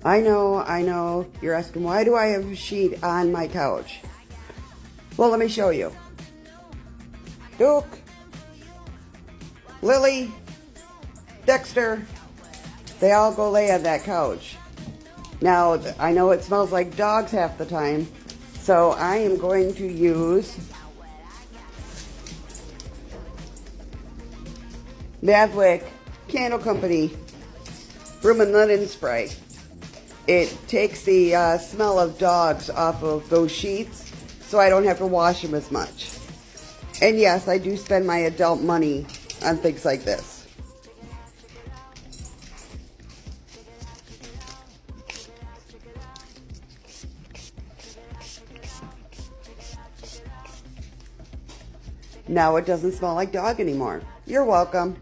I know. You're asking, why do I have a sheet on my couch? Well, let me show you. Duke, Lily, Dexter, they all go lay on that couch. Now, I know it smells like dogs half the time, so I am going to use Maverick Candle Company Room and Linen Spray. It takes the smell of dogs off of those sheets, so I don't have to wash them as much. And yes, I do spend my adult money on things like this. Now it doesn't smell like dog anymore. You're welcome.